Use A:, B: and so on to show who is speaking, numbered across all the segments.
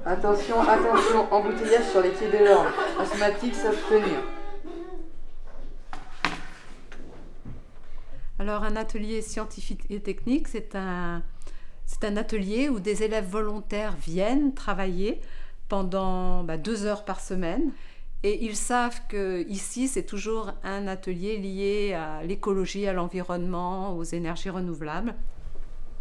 A: Attention, attention, embouteillage sur les quais de l'Orne. Asthmatiques savent tenir.
B: Alors un atelier scientifique et technique, c'est un atelier où des élèves volontaires viennent travailler pendant 2 heures par semaine. Et ils savent qu'ici, c'est toujours un atelier lié à l'écologie, à l'environnement, aux énergies renouvelables.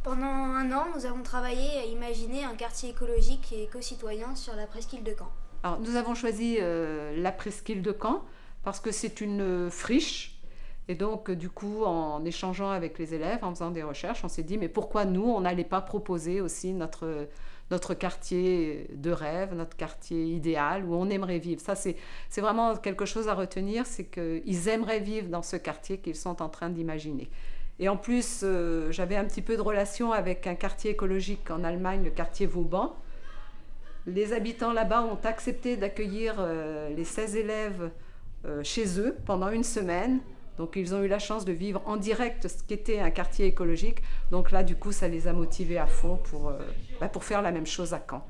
C: Pendant 1 an, nous avons travaillé à imaginer un quartier écologique et éco-citoyen sur la presqu'île de Caen.
B: Alors, nous avons choisi la presqu'île de Caen parce que c'est une friche. Et donc, du coup, en échangeant avec les élèves, en faisant des recherches, on s'est dit, mais pourquoi nous, on n'allait pas proposer aussi notre quartier de rêve, notre quartier idéal, où on aimerait vivre. Ça, c'est vraiment quelque chose à retenir, c'est qu'ils aimeraient vivre dans ce quartier qu'ils sont en train d'imaginer. Et en plus, j'avais un petit peu de relation avec un quartier écologique en Allemagne, le quartier Vauban. Les habitants là-bas ont accepté d'accueillir les 16 élèves chez eux pendant 1 semaine. Donc ils ont eu la chance de vivre en direct ce qu'était un quartier écologique. Donc là, du coup, ça les a motivés à fond pour faire la même chose à Caen.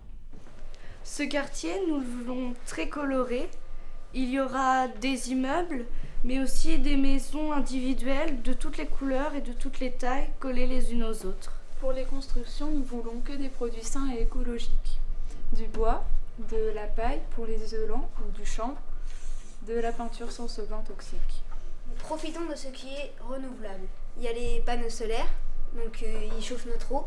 D: Ce quartier, nous le voulons très coloré. Il y aura des immeubles, mais aussi des maisons individuelles de toutes les couleurs et de toutes les tailles collées les unes aux autres.
E: Pour les constructions, nous voulons que des produits sains et écologiques. Du bois, de la paille pour les isolants ou du chanvre, de la peinture sans solvant toxique.
C: Profitons de ce qui est renouvelable. Il y a les panneaux solaires, donc ils chauffent notre eau.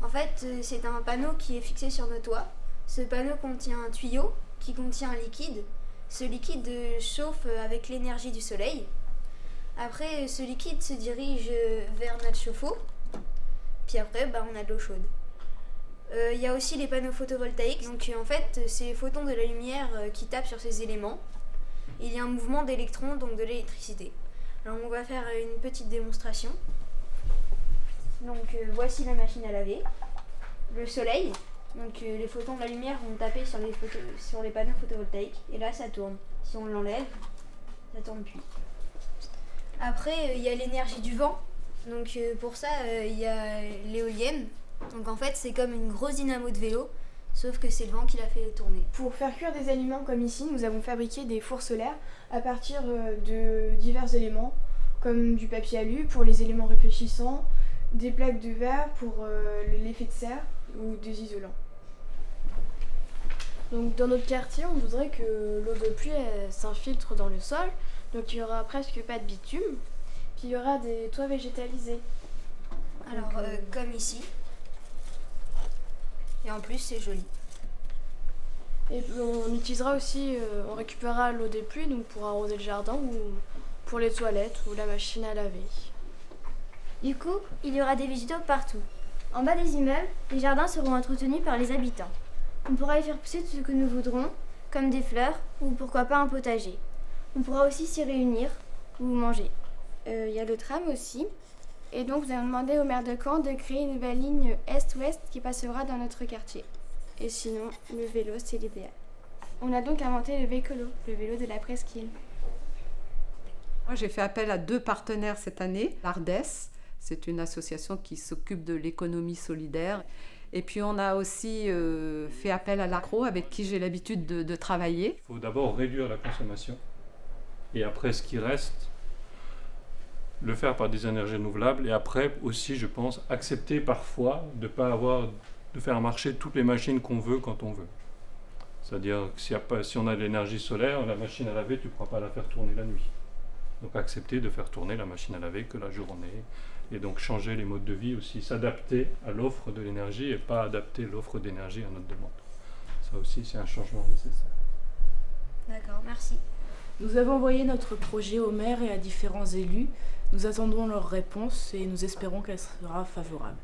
C: En fait, c'est un panneau qui est fixé sur nos toits. Ce panneau contient un tuyau qui contient un liquide. Ce liquide chauffe avec l'énergie du soleil. Après, ce liquide se dirige vers notre chauffe-eau. Puis après, on a de l'eau chaude. Il y a aussi les panneaux photovoltaïques. Donc en fait, c'est les photons de la lumière qui tapent sur ces éléments. Il y a un mouvement d'électrons, donc de l'électricité. Alors on va faire une petite démonstration. Donc voici la machine à laver. Le soleil, donc les photons de la lumière vont taper sur les panneaux photovoltaïques. Et là ça tourne. Si on l'enlève, ça tourne plus. Après il y a l'énergie du vent. Donc pour ça il y a l'éolienne. Donc en fait c'est comme une grosse dynamo de vélo. Sauf que c'est le vent qui l'a fait tourner.
F: Pour faire cuire des aliments comme ici, nous avons fabriqué des fours solaires à partir de divers éléments, comme du papier alu pour les éléments réfléchissants, des plaques de verre pour l'effet de serre ou des isolants. Donc dans notre quartier, on voudrait que l'eau de pluie s'infiltre dans le sol, donc il y aura presque pas de bitume, puis il y aura des toits végétalisés.
C: Alors comme ici. Et en plus, c'est joli.
F: Et on utilisera aussi, on récupérera l'eau des pluies donc pour arroser le jardin ou pour les toilettes ou la machine à laver.
C: Du coup, il y aura des végétaux partout. En bas des immeubles, les jardins seront entretenus par les habitants. On pourra y faire pousser tout ce que nous voudrons, comme des fleurs ou pourquoi pas un potager. On pourra aussi s'y réunir ou manger.
G: Il y a le tram aussi. Et donc, nous avons demandé au maire de Caen de créer une nouvelle ligne Est-Ouest qui passera dans notre quartier. Et sinon, le vélo, c'est l'idéal. On a donc inventé le vécolo, le vélo de la presqu'île.
B: Moi, j'ai fait appel à 2 partenaires cette année. L'Ardes, c'est une association qui s'occupe de l'économie solidaire. Et puis, on a aussi fait appel à l'Agro, avec qui j'ai l'habitude de travailler.
H: Il faut d'abord réduire la consommation. Et après, ce qui reste, le faire par des énergies renouvelables. Et après aussi, je pense, accepter parfois de pas avoir de faire marcher toutes les machines qu'on veut quand on veut. C'est-à-dire que si on a de l'énergie solaire, la machine à laver, tu ne pourras pas la faire tourner la nuit. Donc accepter de faire tourner la machine à laver que la journée. Et donc changer les modes de vie aussi, s'adapter à l'offre de l'énergie et pas adapter l'offre d'énergie à notre demande. Ça aussi, c'est un changement nécessaire.
C: D'accord, merci.
I: Nous avons envoyé notre projet au maire et à différents élus. Nous attendons leur réponse et nous espérons qu'elle sera favorable.